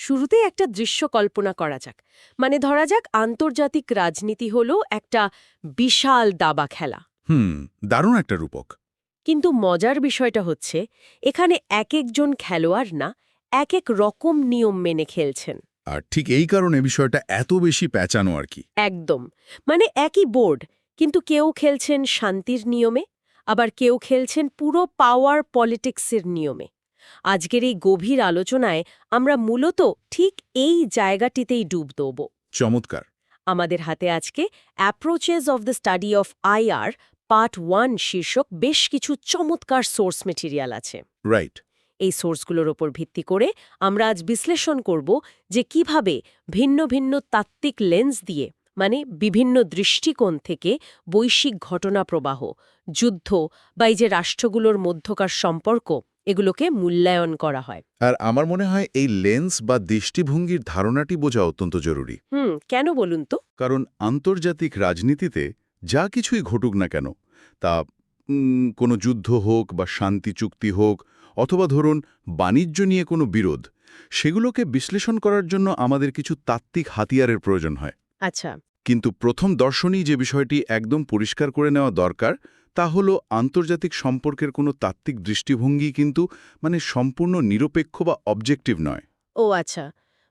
শুরুতেই একটা দৃশ্য কল্পনা করা যাক। মানে ধরা যাক আন্তর্জাতিক রাজনীতি হলো একটা বিশাল দাবা খেলা। দারুণ একটা রূপক। কিন্তু মজার বিষয়টা হচ্ছে এখানে এক একজন খেলোয়াড় না, এক এক রকম নিয়ম মেনে খেলছেন। আর ঠিক এই কারণে বিষয়টা এত বেশি প্যাঁচানো আর কি। একদম। মানে একই বোর্ড, কিন্তু কেউ খেলছেন শান্তির নিয়মে, আবার কেউ খেলছেন পুরো পাওয়ার পলিটিক্সের নিয়মে। আজকের এই গভীর আলোচনায় আমরা মূলত ঠিক এই জায়গাটিতেই ডুব দেব। চমৎকার। আমাদের হাতে আজকে approaches of the study of IR part 1 শীর্ষক বেশ কিছু চমৎকার সোর্স মেটেরিয়াল আছে। রাইট। এই সোর্সগুলোর ওপর ভিত্তি করে আমরা আজ বিশ্লেষণ করব যে কিভাবে ভিন্ন ভিন্ন তাত্ত্বিক লেন্স দিয়ে, মানে বিভিন্ন দৃষ্টিকোণ থেকে বৈশ্বিক ঘটনা প্রবাহ, যুদ্ধ বা এই যে রাষ্ট্রগুলোর মধ্যকার সম্পর্ক, এগুলোকে মূল্যায়ন করা হয়। আর আমার মনে হয় এই লেন্স বা দৃষ্টিভঙ্গির ধারণাটি বোঝা অত্যন্ত জরুরি। কেন বলুন তো? কারণ আন্তর্জাতিক রাজনীতিতে যা কিছুই ঘটুক না কেন, তা কোনো যুদ্ধ হোক বা শান্তি চুক্তি হোক অথবা ধরুন বাণিজ্য নিয়ে কোনো বিরোধ, সেগুলোকে বিশ্লেষণ করার জন্য আমাদের কিছু তাত্ত্বিক হাতিয়ারের প্রয়োজন হয়। আচ্ছা। কিন্তু প্রথম দর্শনেই যে বিষয়টি একদম পরিষ্কার করে নেওয়া দরকার, তা হলো আন্তর্জাতিক সম্পর্কের কোনো তাত্ত্বিক দৃষ্টিভঙ্গি কিন্তু সম্পূর্ণ নিরপেক্ষ বা অবজেক্টিভ নয়। ও আচ্ছা,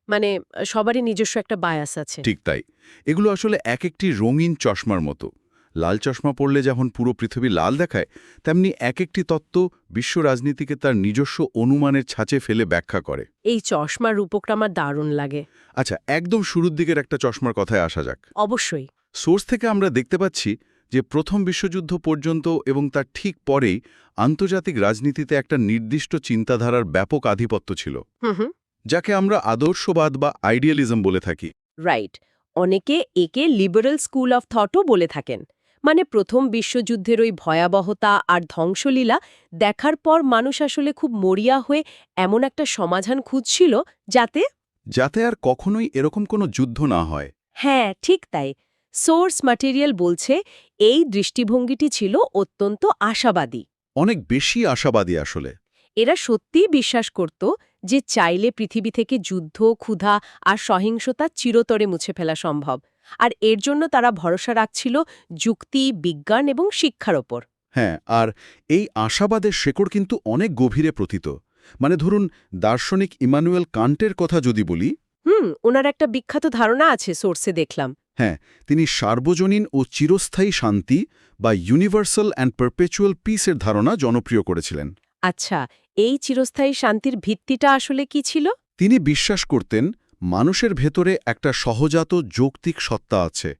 মানে সবারই নিজস্ব একটা বায়াস আছে। ঠিক তাই। এগুলো আসলে এক একটি রঙিন চশমার মতো। লাল চশমা পড়লে যেমন পুরো পৃথিবী লাল দেখায়, তেমনি এক একটি তত্ত্ব বিশ্ব রাজনীতিকে তার নিজস্ব অনুমানের ছাঁচে ফেলে ব্যাখ্যা করে। এই চশমার রূপকটা আমার দারুণ লাগে। আচ্ছা, একদম শুরুর দিকের একটা চশমার কথায় আসা যাক। অবশ্যই। সোর্স থেকে আমরা দেখতে পাচ্ছি যে প্রথম বিশ্বযুদ্ধ পর্যন্ত এবং তার ঠিক পরেই আন্তর্জাতিক রাজনীতিতে একটা নির্দিষ্ট চিন্তাধারার ব্যাপক আধিপত্য ছিল, হুম। যাকে আমরা আদর্শবাদ বা আইডিয়ালিজম বলে থাকি। রাইট। অনেকে একে লিবারেল স্কুল অফ থটও বলে থাকেন। মানে প্রথম বিশ্বযুদ্ধের ওই ভয়াবহতা আর ধ্বংসলীলা দেখার পর মানুষ আসলে খুব মরিয়া হয়ে এমন একটা সমাধান খুঁজছিল যাতে আর কখনোই এরকম কোনো যুদ্ধ না হয়। হ্যাঁ, ঠিক তাই। সোর্স ম্যাটেরিয়াল বলছে এই দৃষ্টিভঙ্গিটি ছিল অত্যন্ত আশাবাদী। অনেক বেশি আশাবাদী আসলে। এরা সত্যিই বিশ্বাস করত যে চাইলে পৃথিবী থেকে যুদ্ধ, ক্ষুধা আর সহিংসতা চিরতরে মুছে ফেলা সম্ভব। আর এর জন্য তারা ভরসা রাখছিল যুক্তি, বিজ্ঞান এবং শিক্ষার ওপর। হ্যাঁ, আর এই আশাবাদের শেকড় কিন্তু অনেক গভীরে প্রথিত। ধরুন দার্শনিক ইমানুয়েল কান্টের কথা যদি বলি। ওনার একটা বিখ্যাত ধারণা আছে, সোর্সে দেখলাম। হ্যাঁ, তিনি সার্বজনীন ও চিরস্থায়ী শান্তি বা ইউনিভার্সাল অ্যান্ড পারপেচুয়াল পিসের ধারণা জনপ্রিয় করেছিলেন। আচ্ছা, এই চিরস্থায়ী শান্তির ভিত্তিটা আসলে কি ছিল? তিনি বিশ্বাস করতেন মানুষের ভেতরে একটা সহজাত যৌক্তিক সত্তা আছে,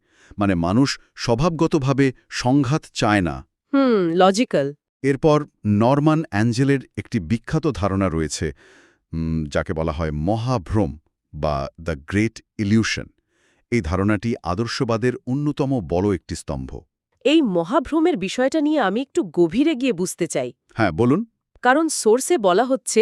মানুষ স্বভাবগতভাবে সংঘাত চায় না। লজিক্যাল। এরপর নরমান অ্যাঞ্জেলের একটি বিখ্যাত ধারণা রয়েছে, যাকে বলা হয় মহাভ্রম বা দ্য গ্রেট ইলিউশন। এই ধারণাটি আদর্শবাদের অন্যতম বড় একটি স্তম্ভ। এই মহাভ্রমের বিষয়টা নিয়ে আমি একটু গভীরে গিয়ে বুঝতে চাই। হ্যাঁ, বলুন। কারণ সোর্সে বলা হচ্ছে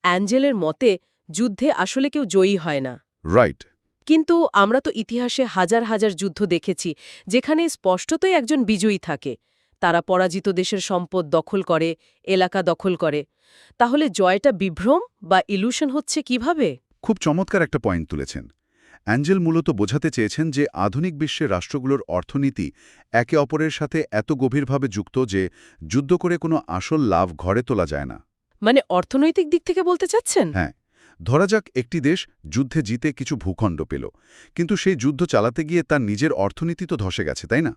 অ্যাঞ্জেলের মতে যুদ্ধে আসলে কেউ জয়ী হয় না। রাইট। কিন্তু আমরা তো ইতিহাসে হাজার হাজার যুদ্ধ দেখেছি যেখানে স্পষ্টতই একজন বিজয়ী থাকে। তারা পরাজিত দেশের সম্পদ দখল করে, এলাকা দখল করে। তাহলে জয়টা বিভ্রম বা ইলুশন হচ্ছে কিভাবে? খুব চমৎকার একটা পয়েন্ট তুলেছেন। অ্যাঞ্জেল মূলত বোঝাতে চেয়েছেন যে আধুনিক বিশ্বের রাষ্ট্রগুলোর অর্থনীতি একে অপরের সাথে এত গভীরভাবে যুক্ত যে যুদ্ধ করে কোনো আসল লাভ ঘরে তোলা যায় না। মানে অর্থনৈতিক দিক থেকে বলতে চাচ্ছেন? হ্যাঁ, ধরা যাক একটি দেশ যুদ্ধে জিতে কিছু ভূখণ্ড পেল, কিন্তু সেই যুদ্ধ চালাতে গিয়ে তার নিজের অর্থনীতি তো ধসে গেছে, তাই না?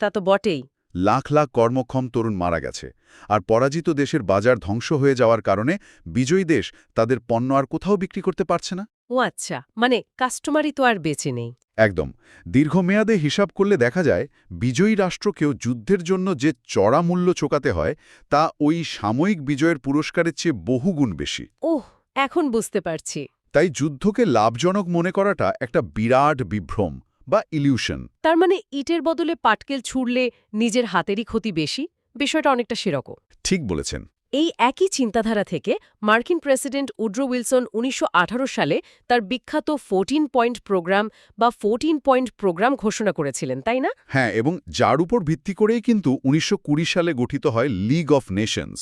তা তো বটেই। লাখ লাখ কর্মক্ষম তরুণ মারা গেছে, আর পরাজিত দেশের বাজার ধ্বংস হয়ে যাওয়ার কারণে বিজয়ী দেশ তাদের পণ্য আর কোথাও বিক্রি করতে পারছে না। ও আচ্ছা, মানে কাস্টমারই তো আর বেঁচে নেই। একদম। দীর্ঘমেয়াদে হিসাব করলে দেখা যায় বিজয়ী রাষ্ট্রকেও যুদ্ধের জন্য যে চড়া মূল্য চোকাতে হয় তা ওই সাময়িক বিজয়ের পুরস্কারের চেয়ে বহুগুণ বেশি। ওহ, এখন বুঝতে পারছি। তাই যুদ্ধকে লাভজনক মনে করাটা একটা বিরাট বিভ্রম বা ইলিউশন। তার মানে ইটের বদলে পাটকেল ছুড়লে নিজের হাতেরই ক্ষতি বেশি, বিষয়টা অনেকটা সেরকম। ঠিক বলেছেন। এই একই চিন্তাধারা থেকে মার্কিন প্রেসিডেন্ট উড্রো উইলসন ১৯১৮ সালে তার বিখ্যাত 14 পয়েন্ট প্রোগ্রাম বা 14 পয়েন্ট প্রোগ্রাম ঘোষণা করেছিলেন, তাই না? হ্যাঁ, এবং যার উপর ভিত্তি করেই কিন্তু ১৯২০ সালে গঠিত হয় লিগ অফ নেশনস।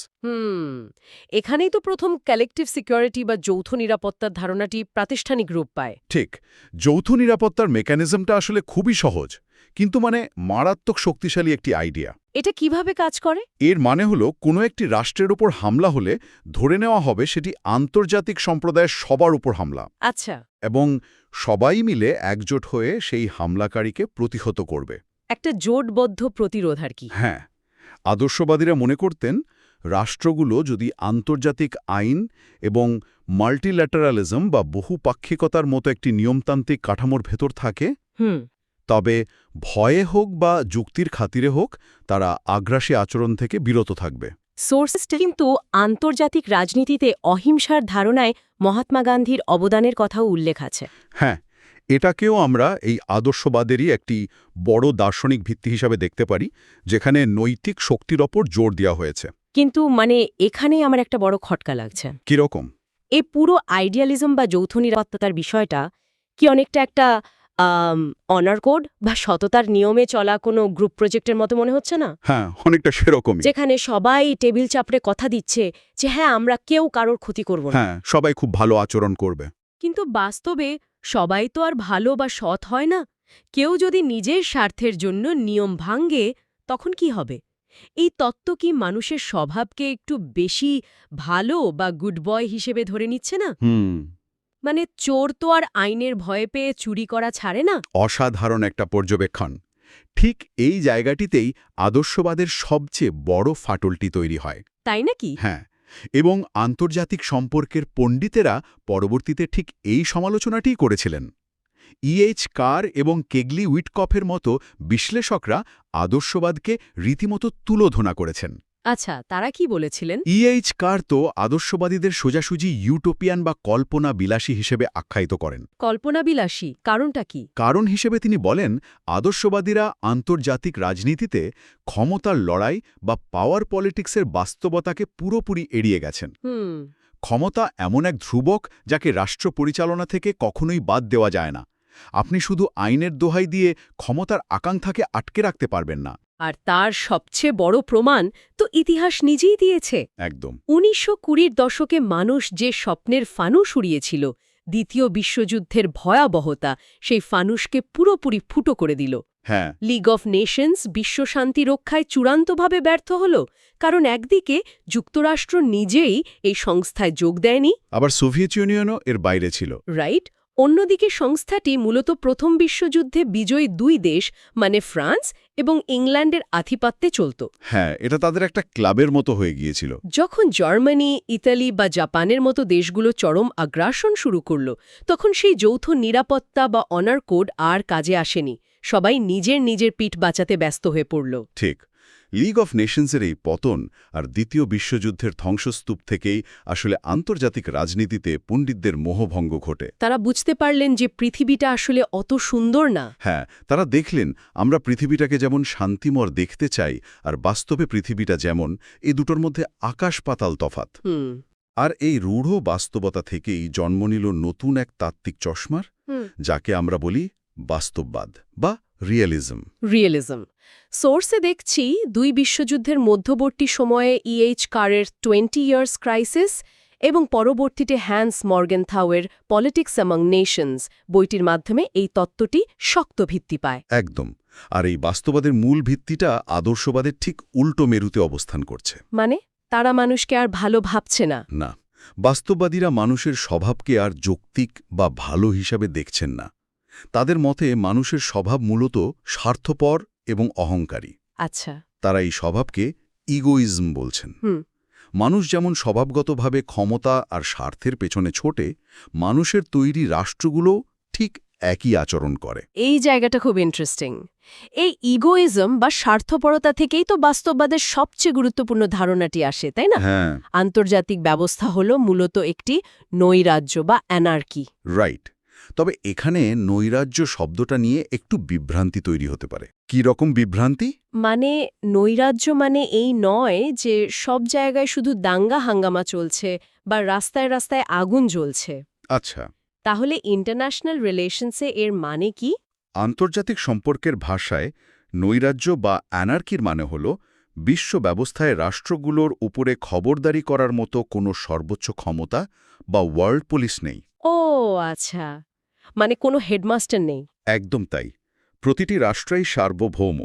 এখানেই তো প্রথম কালেকটিভ সিকিউরিটি বা যৌথ নিরাপত্তার ধারণাটি প্রাতিষ্ঠানিক রূপ পায়। ঠিক, যৌথ নিরাপত্তার মেকানিজমটা আসলে খুবই সহজ, কিন্তু মারাত্মক শক্তিশালী একটি আইডিয়া। এটা কিভাবে কাজ করে? এর মানে হলো কোনো একটি রাষ্ট্রের উপর হামলা হলে ধরে নেওয়া হবে সেটি আন্তর্জাতিক সম্প্রদায়ের সবার উপর হামলা, আচ্ছা, এবং সবাই মিলে একজোট হয়ে সেই হামলাকারীকে প্রতিহত করবে। একটা জোটবদ্ধ প্রতিরোধ আর কি। হ্যাঁ, আদর্শবাদীরা মনে করতেন রাষ্ট্রগুলো যদি আন্তর্জাতিক আইন এবং মাল্টিল্যাটারালিজম বা বহুপাক্ষিকতার মতো একটি নিয়মতান্ত্রিক কাঠামোর ভেতর থাকে, তবে ভয়ে হোক বা যুক্তির খাতিরে হোক তারা আগ্রাসী আচরণ থেকে বিরত থাকবে। সোর্সেসটা কিন্তু আন্তর্জাতিক রাজনীতিতে অহিংসার ধারণায় মহাত্মা গান্ধীর অবদানের কথাও উল্লেখ আছে। হ্যাঁ, এটাকেও আমরা এই আদর্শবাদেরই একটি বড় দার্শনিক ভিত্তি হিসাবে দেখতে পারি, যেখানে নৈতিক শক্তির ওপর জোর দেওয়া হয়েছে। কিন্তু এখানেই আমার একটা বড় খটকা লাগছে। কিরকম? এই পুরো আইডিয়ালিজম বা যৌথ নিরাপত্তার বিষয়টা কি অনেকটা একটা অনার কোড বা সততার নিয়মে চলা কোনো গ্রুপ প্রজেক্টের মতো মনে হচ্ছে না? হ্যাঁ, অনেকটা সেরকমই। যেখানে সবাই টেবিল চাপড়ে কথা দিচ্ছে যে হ্যাঁ, আমরা কেউ কারোর ক্ষতি করব না। হ্যাঁ, সবাই খুব ভালো আচরণ করবে। কিন্তু বাস্তবে সবাই তো আর ভালো বা সৎ হয় না। কেউ যদি নিজের স্বার্থের জন্য নিয়ম ভাঙে, তখন কি হবে? এই তত্ত্ব কি মানুষের স্বভাবকে একটু বেশি ভালো বা গুড বয় হিসেবে ধরে নিচ্ছে না? চোর তো আর আইনের ভয়ে পেয়ে চুরি করা ছাড়ে না। অসাধারণ একটা পর্যবেক্ষণ। ঠিক এই জায়গাটিতেই আদর্শবাদের সবচেয়ে বড় ফাটলটি তৈরি হয়। তাই নাকি? হ্যাঁ, এবং আন্তর্জাতিক সম্পর্কের পণ্ডিতেরা পরবর্তীতে ঠিক এই সমালোচনাটিই করেছিলেন। ইএইচ কার এবং কেগলি উইটকফের মতো বিশ্লেষকরা আদর্শবাদকে রীতিমতো তুলোধনা করেছেন। আচ্ছা, তারা কি বলেছিলেন? ইএইচ কার তো আদর্শবাদীদের সোজাসুজি ইউটোপিয়ান বা কল্পনা বিলাসী হিসেবে আখ্যায়িত করেন। কল্পনাবিলাসী কারণটা কি? কারণ হিসেবে তিনি বলেন, আদর্শবাদীরা আন্তর্জাতিক রাজনীতিতে ক্ষমতার লড়াই বা পাওয়ার পলিটিক্সের বাস্তবতাকে পুরোপুরি এড়িয়ে গেছেন। ক্ষমতা এমন এক ধ্রুবক যাকে রাষ্ট্র পরিচালনা থেকে কখনোই বাদ দেওয়া যায় না। আপনি শুধু আইনের দোহাই দিয়ে ক্ষমতার আকাঙ্ক্ষাকে আটকে রাখতে পারবেন না। আর তার সবচেয়ে বড় প্রমাণ তো ইতিহাস নিজেই দিয়েছে। একদম। ১৯২০ দশকে মানুষ যে স্বপ্নের ফানুস উড়িয়েছিল, দ্বিতীয় বিশ্বযুদ্ধের ভয়াবহতা সেই ফানুসকে পুরোপুরি ফুটো করে দিল। হ্যাঁ, লিগ অফ নেশনস বিশ্বশান্তি রক্ষায় চূড়ান্তভাবে ব্যর্থ হল, কারণ একদিকে যুক্তরাষ্ট্র নিজেই এই সংস্থায় যোগ দেয়নি, আবার সোভিয়েত ইউনিয়নও এর বাইরে ছিল। রাইট? অন্যদিকে সংস্থাটি মূলত প্রথম বিশ্বযুদ্ধে বিজয়ী দুই দেশ ফ্রান্স এবং ইংল্যান্ডের আধিপত্যে চলত। হ্যাঁ, এটা তাদের একটা ক্লাবের মতো হয়ে গিয়েছিল। যখন জার্মানি, ইতালি বা জাপানের মতো দেশগুলো চরম আগ্রাসন শুরু করল, তখন সেই যৌথ নিরাপত্তা বা অনার কোড আর কাজে আসেনি। সবাই নিজের নিজের পিঠ বাঁচাতে ব্যস্ত হয়ে পড়ল। ঠিক। লিগ অফ নেশনসের এই পতন আর দ্বিতীয় বিশ্বযুদ্ধের ধ্বংসস্তূপ থেকেই আসলে আন্তর্জাতিক রাজনীতিতে পণ্ডিতদের মোহভঙ্গ ঘটে। তারা বুঝতে পারলেন যে পৃথিবীটা আসলে অত সুন্দর না। হ্যাঁ, তারা দেখলেন আমরা পৃথিবীটাকে যেমন শান্তিময় দেখতে চাই, আর বাস্তবে পৃথিবীটা যেমন, এই দুটোর মধ্যে আকাশ পাতাল তফাৎ। আর এই রূঢ় বাস্তবতা থেকেই জন্ম নিল নতুন এক তাত্ত্বিক চশমার, যাকে আমরা বলি বাস্তববাদ বা রিয়েলিজম। সোর্সে দেখছি দুই বিশ্বযুদ্ধের মধ্যবর্তী সময়ে ইএইচ কারের 20 ইয়ার্স ক্রাইসিস এবং পরবর্তীতে হ্যান্স মর্গেনথাউয়ের পলিটিক্স অ্যামং নেশনস বইটির মাধ্যমে এই তত্ত্বটি শক্ত ভিত্তি পায়। একদম। আর এই বাস্তবাদের মূল ভিত্তিটা আদর্শবাদের ঠিক উল্টো মেরুতে অবস্থান করছে। তারা মানুষকে আর ভালো ভাবছে না। না, বাস্তববাদীরা মানুষের স্বভাবকে আর যৌক্তিক বা ভালো হিসাবে দেখছেন না। তাদের মতে মানুষের স্বভাব মূলত স্বার্থপর এবং অহংকারী। আচ্ছা, তারা এই স্বভাবকে ইগোইজম বলছেন। মানুষ যেমন স্বভাবগতভাবে ক্ষমতা আর স্বার্থের পেছনে ছোটে, মানুষের তৈরি রাষ্ট্রগুলো ঠিক একই আচরণ করে। এই জায়গাটা খুব ইন্টারেস্টিং। এই ইগোইজম বা স্বার্থপরতা থেকেই তো বাস্তববাদের সবচেয়ে গুরুত্বপূর্ণ ধারণাটি আসে, তাই না? হ্যাঁ, আন্তর্জাতিক ব্যবস্থা হলো মূলত একটি নৈরাজ্য বা অ্যানার্কি। রাইট। তবে এখানে নৈরাজ্য শব্দটা নিয়ে একটু বিভ্রান্তি তৈরি হতে পারে কী রকম বিভ্রান্তি? মানে নৈরাজ্য মানে এই নয় যে সব জায়গায় শুধু দাঙ্গা হাঙ্গামা চলছে বা রাস্তায় রাস্তায় আগুন জ্বলছে। আচ্ছা, তাহলে ইন্টারন্যাশনাল রিলেশনসে এর মানে কি? আন্তর্জাতিক সম্পর্কের ভাষায় নৈরাজ্য বা অ্যানার্কির মানে হল বিশ্ব ব্যবস্থায় রাষ্ট্রগুলোর উপরে খবরদারি করার মতো কোনো সর্বোচ্চ ক্ষমতা বা ওয়ার্ল্ড পুলিশ নেই। ও আচ্ছা, মানে কোনো হেডমাস্টার নেই। একদম তাই। প্রতিটি রাষ্ট্রই সার্বভৌম।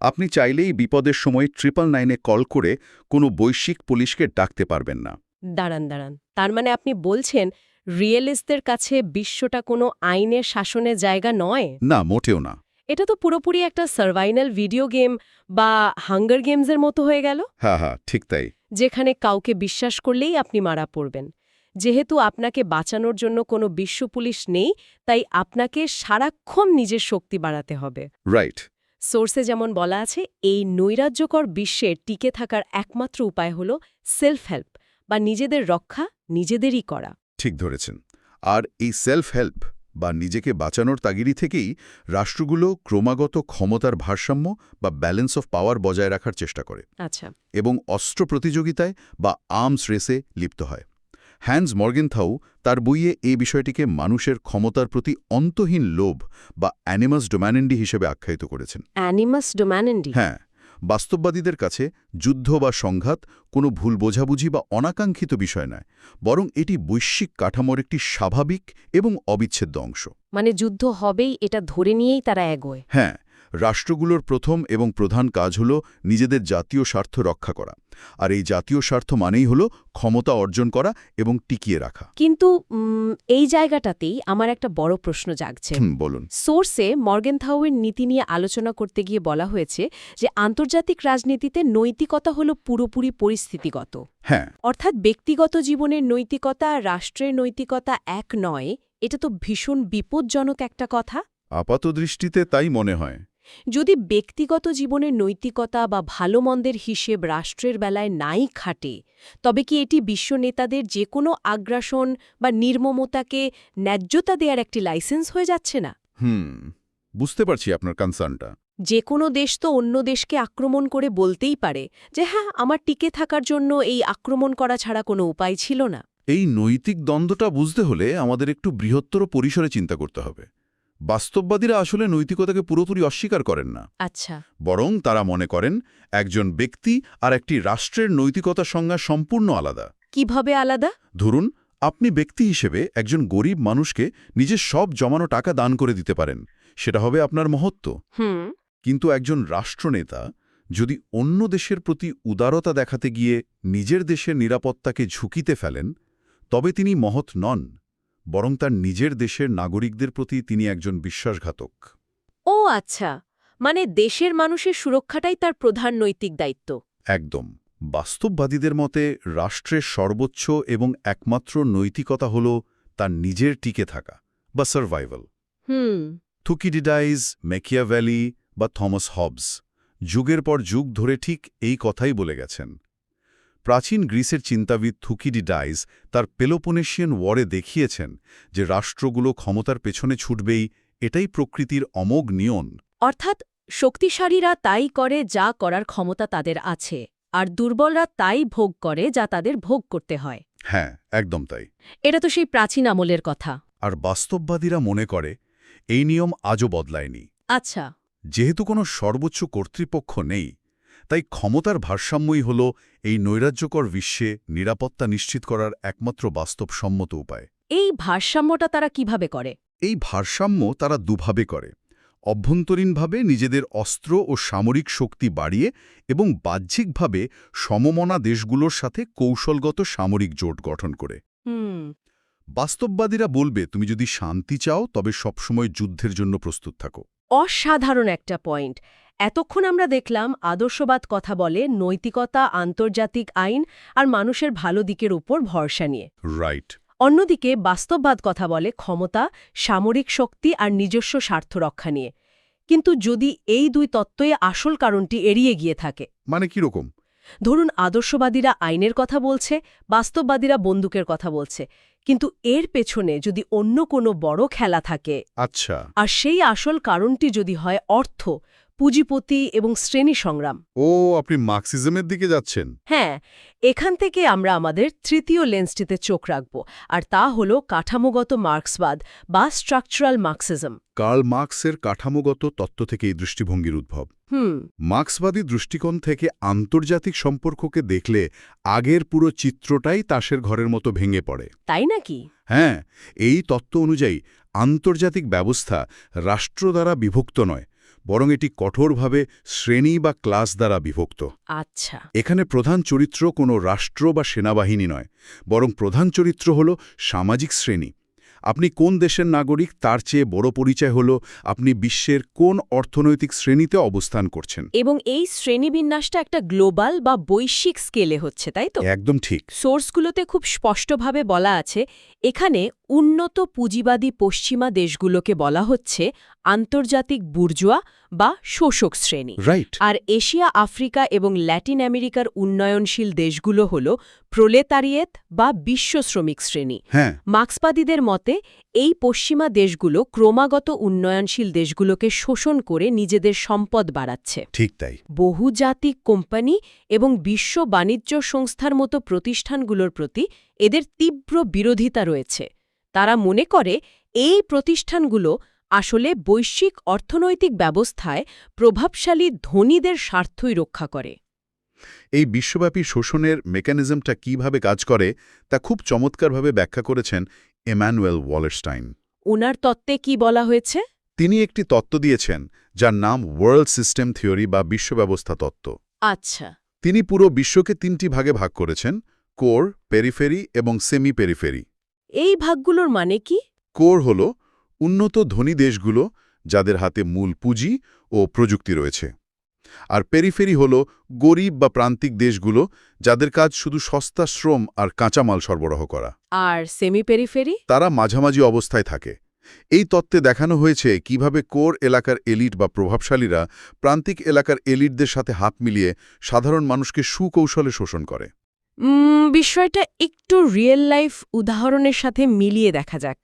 আপনি চাইলেই বিপদের সময় 999-এ কল করে কোনো বৈশ্বিক পুলিশকে ডাকতে পারবেন না। দাঁড়ান। তার মানে আপনি বলছেন রিয়েলিস্টদের কাছে বিশ্বটা কোনো আইনের শাসনের জায়গা নয়? না, মোটেও না। এটা তো পুরোপুরি একটা সার্ভাইভাল ভিডিও গেম বা হাঙ্গার গেমসের মতো হয়ে গেল, হ্যাঁ, ঠিক তাই। যেখানে কাউকে বিশ্বাস করলেই আপনি মারা পড়বেন। যেহেতু আপনাকে বাঁচানোর জন্য কোনো বিশ্ব পুলিশ নেই, তাই আপনাকে সারাক্ষণ নিজের শক্তি বাড়াতে হবে। রাইট। সোর্সে যেমন বলা আছে, এই নৈরাজ্যকর বিশ্বের টিকে থাকার একমাত্র উপায় হল সেলফ হেল্প বা নিজেদের রক্ষা নিজেদেরই করা। ঠিক ধরেছেন। আর এই সেলফ হেল্প বা নিজেকে বাঁচানোর তাগিরি থেকেই রাষ্ট্রগুলো ক্রমাগত ক্ষমতার ভারসাম্য বা ব্যালেন্স অফ পাওয়ার বজায় রাখার চেষ্টা করে আচ্ছা, এবং অস্ত্র প্রতিযোগিতায় বা আর্মস রেসে লিপ্ত হয়। হ্যান্স মর্গেনথাউ তার বইয়ে এই বিষয়টিকে মানুষের ক্ষমতার প্রতি অন্তহীন লোভ বা অ্যানিমাস ডোম্যানেন্ডি হিসেবে আখ্যায়িত করেছেন। অ্যানিমাস ডোম্যানেন্ডি? হ্যাঁ, বাস্তববাদীদের কাছে যুদ্ধ বা সংঘাত কোনো ভুল বোঝাবুঝি বা অনাকাঙ্ক্ষিত বিষয় নয়, বরং এটি বৈশ্বিক কাঠামোর একটি স্বাভাবিক এবং অবিচ্ছেদ্য অংশ। মানে যুদ্ধ হবেই এটা ধরে নিয়েই তারা এগোয়? হ্যাঁ, রাষ্ট্রগুলোর প্রথম এবং প্রধান কাজ হল নিজেদের জাতীয় স্বার্থ রক্ষা করা, আর এই জাতীয় স্বার্থ মানেই হল ক্ষমতা অর্জন করা এবং টিকিয়ে রাখা। কিন্তু এই জায়গাটাতেই আমার একটা বড় প্রশ্ন জাগছে। বলুন। সোর্সে মর্গেনথাউয়ের নীতি নিয়ে আলোচনা করতে গিয়ে বলা হয়েছে যে আন্তর্জাতিক রাজনীতিতে নৈতিকতা হল পুরোপুরি পরিস্থিতিগত। হ্যাঁ, অর্থাৎ ব্যক্তিগত জীবনের নৈতিকতা আর রাষ্ট্রের নৈতিকতা এক নয়। এটা তো ভীষণ বিপজ্জনক একটা কথা। আপাতদৃষ্টিতে তাই মনে হয়। যদি ব্যক্তিগত জীবনের নৈতিকতা বা ভালো মন্দের হিসেব রাষ্ট্রের বেলায় নাই খাটে, তবে কি এটি বিশ্ব নেতাদের যে কোনো আগ্রাসন বা নির্মমতাকে ন্যায্যতা দেওয়ার একটি লাইসেন্স হয়ে যাচ্ছে না? বুঝতে পারছি আপনার কনসার্নটা। যে কোনো দেশ তো অন্য দেশকে আক্রমণ করে বলতেই পারে যে হ্যাঁ, আমার টিকে থাকার জন্য এই আক্রমণ করা ছাড়া কোনো উপায় ছিল না। এই নৈতিক দ্বন্দ্বটা বুঝতে হলে আমাদের একটু বৃহত্তর পরিসরে চিন্তা করতে হবে। বাস্তববাদীরা আসলে নৈতিকতাকে পুরোপুরি অস্বীকার করেন না। আচ্ছা, বরং তারা মনে করেন একজন ব্যক্তি আর একটি রাষ্ট্রের নৈতিকতার সংজ্ঞা সম্পূর্ণ আলাদা। কিভাবে আলাদা? ধরুন, আপনি ব্যক্তি হিসেবে একজন গরিব মানুষকে নিজের সব জমানো টাকা দান করে দিতে পারেন, সেটা হবে আপনার মহত্ব। কিন্তু একজন রাষ্ট্রনেতা যদি অন্য দেশের প্রতি উদারতা দেখাতে গিয়ে নিজের দেশের নিরাপত্তাকে ঝুঁকিতে ফেলেন, তবে তিনি মহৎ নন, বরং তার নিজের দেশের নাগরিকদের প্রতি তিনি একজন বিশ্বাসঘাতক। ও আচ্ছা, মানে দেশের মানুষের সুরক্ষাটাই তার প্রধান নৈতিক দায়িত্ব। একদম। বাস্তববাদীদের মতে রাষ্ট্রের সর্বোচ্চ এবং একমাত্র নৈতিকতা হল তার নিজের টিকে থাকা বা সার্ভাইভাল। থুকিডিডাইজ, ম্যাকিয়াভেলি বা থমাস হবস যুগের পর যুগ ধরে ঠিক এই কথাই বলে গেছেন। প্রাচীন গ্রিসের চিন্তাবিদ থুকিডিডাইজ তার পেলোপোনেশিয়ান ওয়ারে দেখিয়েছেন যে রাষ্ট্রগুলো ক্ষমতার পেছনে ছুটবেই, এটাই প্রকৃতির অমোঘ নিয়ম। অর্থাৎ শক্তিশালীরা তাই করে যা করার ক্ষমতা তাদের আছে, আর দুর্বলরা তাই ভোগ করে যা তাদের ভোগ করতে হয়। হ্যাঁ, একদম তাই। এটা তো সেই প্রাচীন আমলের কথা। আর বাস্তববাদীরা মনে করে এই নিয়ম আজও বদলায়নি। আচ্ছা, যেহেতু কোনো সর্বোচ্চ কর্তৃপক্ষ নেই, তাই ক্ষমতার ভারসাম্যই হল এই নৈরাজ্যকর বিশ্বে নিরাপত্তা নিশ্চিত করার একমাত্র বাস্তবসম্মত উপায়। এই ভারসাম্যটা তারা কিভাবে করে? এই ভারসাম্য তারা দুভাবে করে: অভ্যন্তরীণভাবে নিজেদের অস্ত্র ও সামরিক শক্তি বাড়িয়ে এবং বাহ্যিকভাবে সমমনা দেশগুলোর সাথে কৌশলগত সামরিক জোট গঠন করে। বাস্তববাদীরা বলবে, তুমি যদি শান্তি চাও তবে সবসময় যুদ্ধের জন্য প্রস্তুত থাকো। অসাধারণ একটা পয়েন্ট। এতক্ষণ আমরা দেখলাম আদর্শবাদ কথা বলে নৈতিকতা, আন্তর্জাতিক আইন আর মানুষের ভালো দিকের উপর ভরসা নিয়ে। রাইট। অন্যদিকে বাস্তববাদ কথা বলে ক্ষমতা, সামরিক শক্তি আর নিজস্ব স্বার্থ রক্ষা নিয়ে। কিন্তু যদি এই দুই তত্ত্বই আসল কারণটি এড়িয়ে গিয়ে থাকে, মানে কিরকম? ধরুন আদর্শবাদীরা আইনের কথা বলছে, বাস্তববাদীরা বন্দুকের কথা বলছে, কিন্তু এর পেছনে যদি অন্য কোনো বড় খেলা থাকে, আচ্ছা। আর সেই আসল কারণটি যদি হয় অর্থ, পুঁজিপতি এবং শ্রেণী সংগ্রাম। ও, আপনি মার্কসিজমের দিকে যাচ্ছেন। হ্যাঁ, এখান থেকে আমরা আমাদের তৃতীয় লেন্সটিতে চোখ রাখব, আর তা হল কাঠামোগত মার্ক্সবাদ বা স্ট্রাকচারাল মার্কসিজম। কার্ল মার্কসের কাঠামোগত তত্ত্ব থেকে এই দৃষ্টিভঙ্গির উদ্ভব। মার্ক্সবাদী দৃষ্টিকোণ থেকে আন্তর্জাতিক সম্পর্ককে দেখলে আগের পুরো চিত্রটাই তাসের ঘরের মতো ভেঙে পড়ে। তাই নাকি? হ্যাঁ, এই তত্ত্ব অনুযায়ী আন্তর্জাতিক ব্যবস্থা রাষ্ট্র দ্বারা বিভক্ত নয়, বরং এটি কঠোরভাবে শ্রেণী বা ক্লাস দ্বারা বিভক্ত। আচ্ছা। এখানে প্রধান চরিত্র কোনো রাষ্ট্র বা সেনাবাহিনী নয়, বরং প্রধান চরিত্র হল সামাজিক শ্রেণী। আপনি কোন দেশের নাগরিক তার চেয়ে বড় পরিচয় হল আপনি বিশ্বের কোন অর্থনৈতিক শ্রেণীতে অবস্থান করছেন। এবং এই শ্রেণীবিন্যাসটা একটা গ্লোবাল বা বৈশ্বিক স্কেলে হচ্ছে, তাই তো? একদম ঠিক। সোর্সগুলোতে খুব স্পষ্টভাবে বলা আছে, এখানে উন্নত পুঁজিবাদী পশ্চিমা দেশগুলোকে বলা হচ্ছে আন্তর্জাতিক বুর্জোয়া বা শোষক শ্রেণী। রাইট। আর এশিয়া, আফ্রিকা এবং ল্যাটিন আমেরিকার উন্নয়নশীল দেশগুলো হল প্রোলেতারিয়েত বা বিশ্ব শ্রমিক শ্রেণী। হ্যাঁ। মার্ক্সবাদীদের মতে এই পশ্চিমা দেশগুলো ক্রমাগত উন্নয়নশীল দেশগুলোকে শোষণ করে নিজেদের সম্পদ বাড়াচ্ছে। ঠিক তাই। বহুজাতিক কোম্পানি এবং বিশ্ব বাণিজ্য সংস্থার মতো প্রতিষ্ঠানগুলোর প্রতি এদের তীব্র বিরোধিতা রয়েছে। তারা মনে করে এই প্রতিষ্ঠানগুলো আসলে বৈশ্বিক অর্থনৈতিক ব্যবস্থায় প্রভাবশালী ধনীদের স্বার্থই রক্ষা করে। এই বিশ্বব্যাপী শোষণের মেকানিজমটা কিভাবে কাজ করে তা খুব চমৎকারভাবে ব্যাখ্যা করেছেন এম্যানুয়েল ওয়ালারস্টাইন। ওনার তত্ত্বে কি বলা হয়েছে? তিনি একটি তত্ত্ব দিয়েছেন যার নাম ওয়ার্ল্ড সিস্টেম থিওরি বা বিশ্বব্যবস্থা তত্ত্ব। আচ্ছা। তিনি পুরো বিশ্বকে 3টি ভাগে ভাগ করেছেন: কোর, পেরিফেরি এবং সেমি পেরিফেরি। এই ভাগগুলোর মানে কি? কোর হল উন্নত ধনী দেশগুলো যাদের হাতে মূল পুঁজি ও প্রযুক্তি রয়েছে, আর পেরিফেরি হল গরিব বা প্রান্তিক দেশগুলো যাদের কাজ শুধু সস্তা শ্রম আর কাঁচামাল সরবরাহ করা। আর সেমি পেরিফেরি? তারা মাঝামাঝি অবস্থায় থাকে। এই তত্ত্বে দেখানো হয়েছে কিভাবে কোর এলাকার এলিট বা প্রভাবশালীরা প্রান্তিক এলাকার এলিটদের সাথে হাত মিলিয়ে সাধারণ মানুষকে সুকৌশলে শোষণ করে। বিষয়টা একটু রিয়েল লাইফ উদাহরণের সাথে মিলিয়ে দেখা যাক,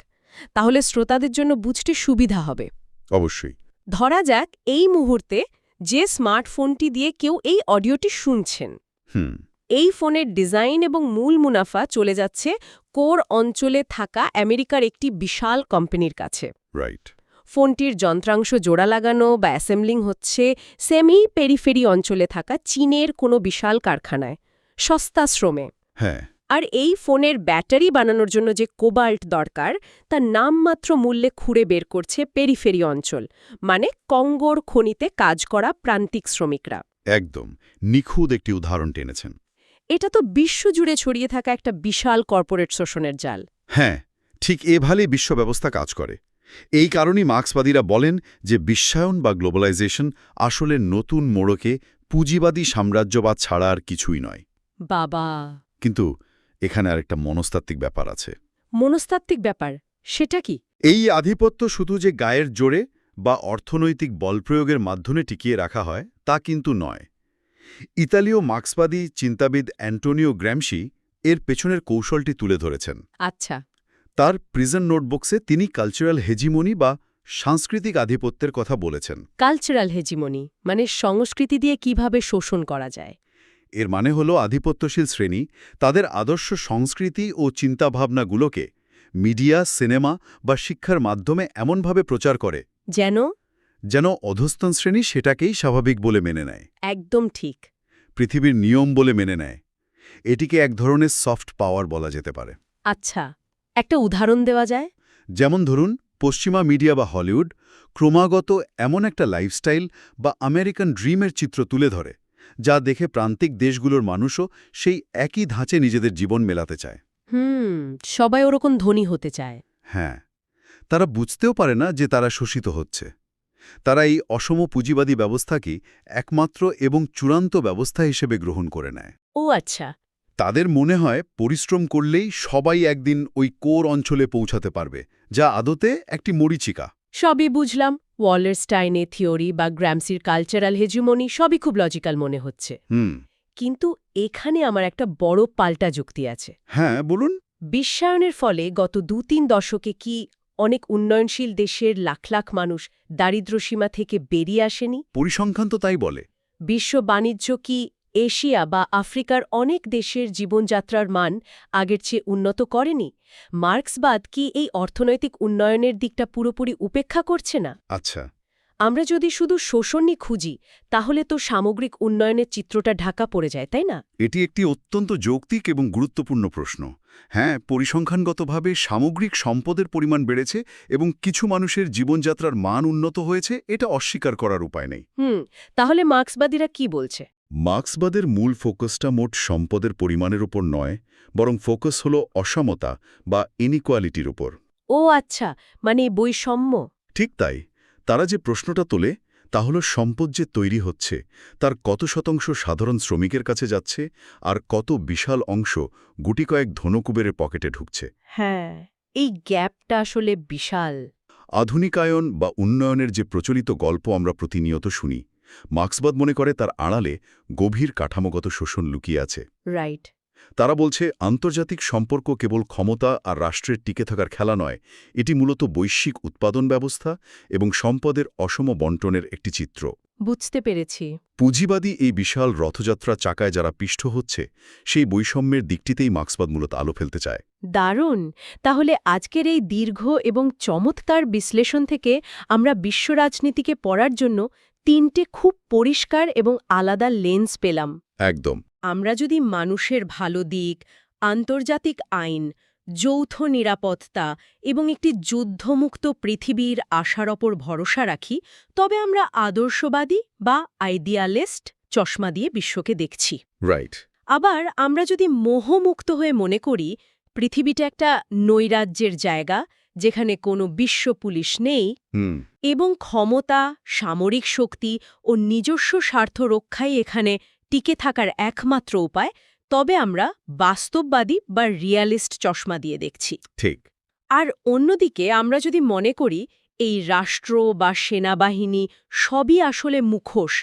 তাহলে শ্রোতাদের জন্য বুঝতে সুবিধা হবে। অবশ্যই। ধরা যাক এই মুহূর্তে যে স্মার্টফোনটি দিয়ে কেউ এই অডিওটি শুনছেন, এই ফোনের ডিজাইন এবং মূল মুনাফা চলে যাচ্ছে কোর অঞ্চলে থাকা আমেরিকার একটি বিশাল কোম্পানির কাছে। রাইট। ফোনটির যন্ত্রাংশ জোড়া লাগানো বা অ্যাসেম্বলিং হচ্ছে সেমি পেরিফেরি অঞ্চলে থাকা চীনের কোনো বিশাল কারখানায় সস্তা শ্রমে। হ্যাঁ। আর এই ফোনের ব্যাটারি বানানোর জন্য যে কোবাল্ট দরকার তার নামমাত্র মূল্যে খুঁড়ে বের করছে পেরিফেরি অঞ্চল, মানে কঙ্গোর খনিতে কাজ করা প্রান্তিক শ্রমিকরা। একদম নিখুঁত একটি উদাহরণ টেনেছেন। এটা তো বিশ্বজুড়ে ছড়িয়ে থাকা একটা বিশাল কর্পোরেট শোষণের জাল। হ্যাঁ, ঠিক এভাবেই বিশ্ব ব্যবস্থা কাজ করে। এই কারণেই মার্ক্সবাদীরা বলেন যে বিশ্বায়ন বা গ্লোবালাইজেশন আসলে নতুন মোড়কে পুঁজিবাদী সাম্রাজ্যবাদ ছাড়া আর কিছুই নয়। বাবা! কিন্তু এখানে আরেকটা মনস্তাত্ত্বিক ব্যাপার আছে। মনস্তাত্ত্বিক ব্যাপার? সেটা কি? এই আধিপত্য শুধু যে গায়ের জোরে বা অর্থনৈতিক বলপ্রয়োগের মাধ্যমে টিকিয়ে রাখা হয় তা কিন্তু নয়। ইতালীয় মার্ক্সবাদী চিন্তাবিদ অ্যান্টোনিও গ্র্যামশি এর পেছনের কৌশলটি তুলে ধরেছেন। আচ্ছা। তার প্রিজন নোটবুকসে তিনি কালচারাল হেজিমনি বা সাংস্কৃতিক আধিপত্যের কথা বলেছেন। কালচারাল হেজিমনি মানে সংস্কৃতি দিয়ে কিভাবে শোষণ করা যায়। এর মানে হল আধিপত্যশীল শ্রেণী তাদের আদর্শ সংস্কৃতি ও চিন্তাভাবনাগুলোকে মিডিয়া, সিনেমা বা শিক্ষার মাধ্যমে এমনভাবে প্রচার করে যেন অধস্তন শ্রেণী সেটাকেই স্বাভাবিক বলে মেনে নেয়। একদম ঠিক। পৃথিবীর নিয়ম বলে মেনে নেয়। এটিকে এক ধরনের সফট পাওয়ার বলা যেতে পারে। আচ্ছা, একটা উদাহরণ দেওয়া যায়? যেমন ধরুন, পশ্চিমা মিডিয়া বা হলিউড ক্রমাগত এমন একটা লাইফস্টাইল বা আমেরিকান ড্রিমের চিত্র তুলে ধরে যা দেখে প্রান্তিক দেশগুলোর মানুষও সেই একই ধাঁচে নিজেদের জীবন মেলাতে চায়। সবাই ওরকম ধনী হতে চায়। হ্যাঁ, তারা বুঝতেও পারে না যে তারা শোষিত হচ্ছে। তারা এই অসম পুঁজিবাদী ব্যবস্থাকে একমাত্র এবং চূড়ান্ত ব্যবস্থা হিসেবে গ্রহণ করে নেয়। ও আচ্ছা। তাদের মনে হয় পরিশ্রম করলেই সবাই একদিন ওই কোর অঞ্চলে পৌঁছাতে পারবে, যা আদতে একটি মরীচিকা। সবই বুঝলাম। ওয়ালারস্টাইনের থিওরি বা গ্র্যামসির কালচারাল হেজিমনি সবই খুব লজিক্যাল মনে হচ্ছে। কিন্তু এখানে আমার একটা বড় পাল্টা যুক্তি আছে। হ্যাঁ, বলুন। বিশ্বায়নের ফলে গত ২-৩ দশকে কি অনেক উন্নয়নশীল দেশের লাখ লাখ মানুষ দারিদ্র্যসীমা থেকে বেরিয়ে আসেনি? পরিসংখ্যান তো তাই বলে। বিশ্ব বাণিজ্য কি এশিয়া বা আফ্রিকার অনেক দেশের জীবনযাত্রার মান আগের চেয়ে উন্নত করেনি? মার্ক্সবাদ কি এই অর্থনৈতিক উন্নয়নের দিকটা পুরোপুরি উপেক্ষা করছে না? আচ্ছা, আমরা যদি শুধু শোষণই খুঁজি তাহলে তো সামগ্রিক উন্নয়নের চিত্রটা ঢাকা পড়ে যায়, তাই না? এটি একটি অত্যন্ত যৌক্তিক এবং গুরুত্বপূর্ণ প্রশ্ন। হ্যাঁ, পরিসংখ্যানগতভাবে সামগ্রিক সম্পদের পরিমাণ বেড়েছে এবং কিছু মানুষের জীবনযাত্রার মান উন্নত হয়েছে, এটা অস্বীকার করার উপায় নেই। তাহলে মার্ক্সবাদীরা কি বলছে? মার্ক্সবাদের মূল ফোকাসটা মোট সম্পদের পরিমাণের উপর নয়, বরং ফোকাস হল অসমতা বা ইনইকুয়ালিটির উপর। ও আচ্ছা, মানে বৈষম্য। ঠিক তাই। তারা যে প্রশ্নটা তোলে তা হল সম্পদ যে তৈরি হচ্ছে তার কত শতাংশ সাধারণ শ্রমিকের কাছে যাচ্ছে আর কত বিশাল অংশ গুটিকয়েক ধনকুবেরের পকেটে ঢুকছে। হ্যাঁ, এই গ্যাপটা আসলে বিশাল। আধুনিকায়ন বা উন্নয়নের যে প্রচলিত গল্প আমরা প্রতিনিয়ত শুনি, মার্ক্সবাদ মনে করে তার আড়ালে গভীর কাঠামোগত শোষণ লুকিয়ে আছে। রাইট। তারা বলছে আন্তর্জাতিক সম্পর্ক কেবল ক্ষমতা আর রাষ্ট্রের টিকে থাকার খেলা নয়, এটি মূলত বৈশ্বিক উৎপাদন ব্যবস্থা এবং সম্পদের অসম বণ্টনের একটি চিত্র। বুঝতে পেরেছি। পুঁজিবাদী এই বিশাল রথযাত্রা চাকায় যারা পিষ্ট হচ্ছে, সেই বৈষম্যের দিকটিতেই মার্ক্সবাদ মূলত আলো ফেলতে চায়। দারুণ! তাহলে আজকের এই দীর্ঘ এবং চমৎকার বিশ্লেষণ থেকে আমরা বিশ্ব রাজনীতিকে পড়ার জন্য ৩টে খুব পরিষ্কার এবং আলাদা লেন্স পেলাম। একদম। আমরা যদি মানুষের ভালো দিক, আন্তর্জাতিক আইন, যৌথ নিরাপত্তা এবং একটি যুদ্ধমুক্ত পৃথিবীর আশার ওপর ভরসা রাখি, তবে আমরা আদর্শবাদী বা আইডিয়ালিস্ট চশমা দিয়ে বিশ্বকে দেখছি। রাইট। আবার আমরা যদি মোহমুক্ত হয়ে মনে করি পৃথিবীটা একটা নৈরাজ্যের জায়গা, যেখানে কোনো বিশ্ব পুলিশ নেই এবং ক্ষমতা, সামরিক শক্তি ও নিজস্ব স্বার্থ রক্ষাই এখানে টিকে থাকার একমাত্র উপায়, তবে আমরা বাস্তববাদী বা রিয়ালিস্ট চশমা দিয়ে দেখছি। ঠিক। আর অন্যদিকে আমরা যদি মনে করি এই রাষ্ট্র বা সেনাবাহিনী সবই আসলে মুখোশ,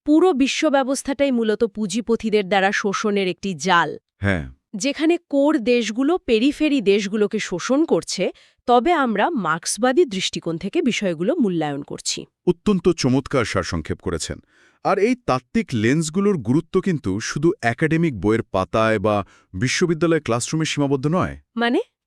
পুরো বিশ্ব ব্যবস্থাটাই মূলত পুঁজিপতিদের দ্বারা শোষণের একটি জাল, হ্যাঁ, যেখানে কোর দেশগুলো পেরিফেরি দেশগুলোকে শোষণ করছে, তবে আমরা মার্ক্সবাদী দৃষ্টিকোণ থেকে বিষয়গুলো মূল্যায়ন করছি। অত্যন্ত চমৎকার সারসংক্ষেপ করেছেন। আর এই তাত্ত্বিক লেন্সগুলোর গুরুত্ব কিন্তু শুধু একাডেমিক বইয়ের পাতায় বা বিশ্ববিদ্যালয় ক্লাসরুমে সীমাবদ্ধ নয়।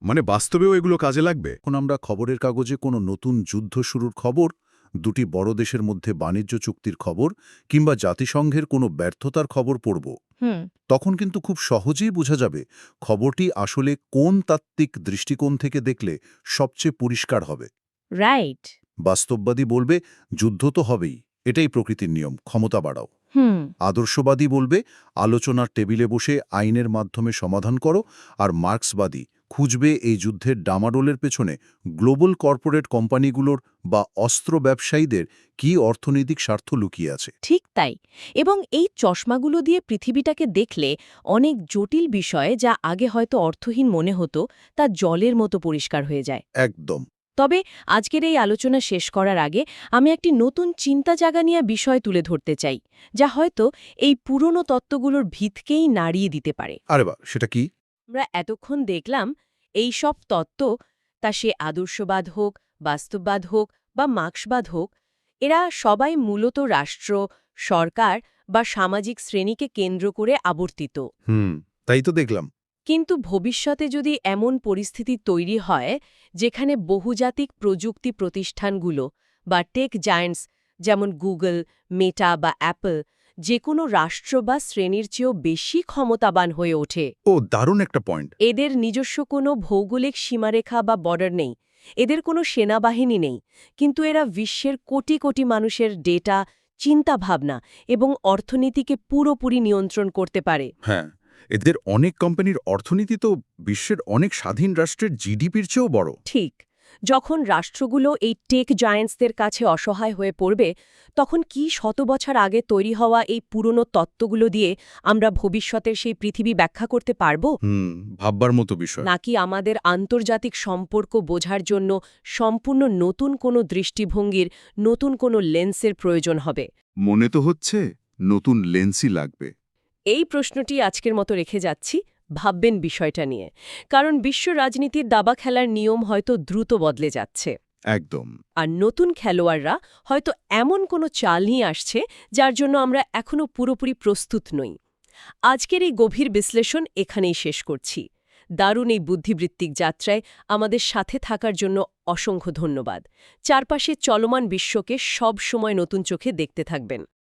মানে বাস্তবেও এগুলো কাজে লাগবে। এখন আমরা খবরের কাগজে কোনো নতুন যুদ্ধ শুরুর খবর, দুটি বড় দেশের মধ্যে বাণিজ্য চুক্তির খবর কিংবা জাতিসংঘের কোনো ব্যর্থতার খবর পড়ব, তখন কিন্তু খুব সহজেই বোঝা যাবে খবরটি আসলে কোন তাত্ত্বিক দৃষ্টিকোণ থেকে দেখলে সবচেয়ে পরিষ্কার হবে। রাইট। বাস্তববাদী বলবে যুদ্ধ তো হবেই, এটাই প্রকৃতির নিয়ম, ক্ষমতা বাড়াও। আদর্শবাদী বলবে আলোচনার টেবিলে বসে আইনের মাধ্যমে সমাধান করো। আর মার্ক্সবাদী খুঁজবে এই যুদ্ধের ডামাডোলের পেছনে গ্লোবাল কর্পোরেট কোম্পানিগুলোর বা অস্ত্র ব্যবসায়ীদের কী অর্থনৈতিক স্বার্থ লুকিয়ে আছে। ঠিক তাই। এবং এই চশমাগুলো দিয়ে পৃথিবীটাকে দেখলে অনেক জটিল বিষয়, যা আগে হয়তো অর্থহীন মনে হতো, তা জলের মতো পরিষ্কার হয়ে যায়। একদম। তবে আজকের এই আলোচনা শেষ করার আগে আমি একটি নতুন চিন্তা জাগানিয়া বিষয় তুলে ধরতে চাই, যা হয়তো এই পুরনো তত্ত্বগুলোর ভিতকেই নাড়িয়ে দিতে পারে। আরে বাহ, সেটা কি? আমরা এতক্ষণ দেখলাম এই সব তত্ত্ব, তা সে আদর্শবাদ হোক, বাস্তববাদ হোক বা মার্ক্সবাদ হোক, এরা সবাই মূলত রাষ্ট্র, সরকার বা সামাজিক শ্রেণীকে কেন্দ্র করে আবর্তিত। তাই তো দেখলাম। কিন্তু ভবিষ্যতে যদি এমন পরিস্থিতি তৈরি হয় যেখানে বহুজাতিক প্রযুক্তি প্রতিষ্ঠানগুলো বা টেক জায়ান্টস যেমন গুগল, মেটা বা অ্যাপল যে কোনো রাষ্ট্র বা শ্রেণীর চেয়েও বেশি ক্ষমতাবান হয়ে ওঠে, ও দারুণ একটা পয়েন্ট। এদের নিজস্ব কোনো ভৌগোলিক সীমারেখা বা বর্ডার নেই, এদের কোনো সেনাবাহিনী নেই, কিন্তু এরা বিশ্বের কোটি কোটি মানুষের ডেটা, চিন্তাভাবনা এবং অর্থনীতিকে পুরোপুরি নিয়ন্ত্রণ করতে পারে। হ্যাঁ, এদের অনেক কোম্পানির অর্থনীতি তো বিশ্বের অনেক স্বাধীন রাষ্ট্রের জিডিপির চেয়েও বড়। ঠিক। যখন রাষ্ট্রগুলো এই টেক জায়ান্টসদের কাছে অসহায় হয়ে পড়বে, তখন কি শত বছর আগে তৈরি হওয়া এই পুরনো তত্ত্বগুলো দিয়ে আমরা ভবিষ্যতের সেই পৃথিবী ব্যাখ্যা করতে পারব? ভাববার মতো বিষয়। নাকি আমাদের আন্তর্জাতিক সম্পর্ক বোঝার জন্য সম্পূর্ণ নতুন কোনো দৃষ্টিভঙ্গির, নতুন কোনো লেন্সের প্রয়োজন হবে? মনে তো হচ্ছে নতুন লেন্সই লাগবে। এই প্রশ্নটি আজকের মতো রেখে যাচ্ছি। ভাববেন বিষয়টা নিয়ে, কারণ বিশ্ব রাজনীতির দাবা খেলার নিয়ম হয়তো দ্রুত বদলে যাচ্ছে। একদম। আর নতুন খেলোয়াড়রা হয়তো এমন কোনো চাল নিয়ে আসছে যার জন্য আমরা এখনও পুরোপুরি প্রস্তুত নই। আজকের এই গভীর বিশ্লেষণ এখানেই শেষ করছি। দারুণ এই বুদ্ধিবৃত্তিক যাত্রায় আমাদের সাথে থাকার জন্য অসংখ্য ধন্যবাদ। চারপাশে চলমান বিশ্বকে সব সময় নতুন চোখে দেখতে থাকবেন।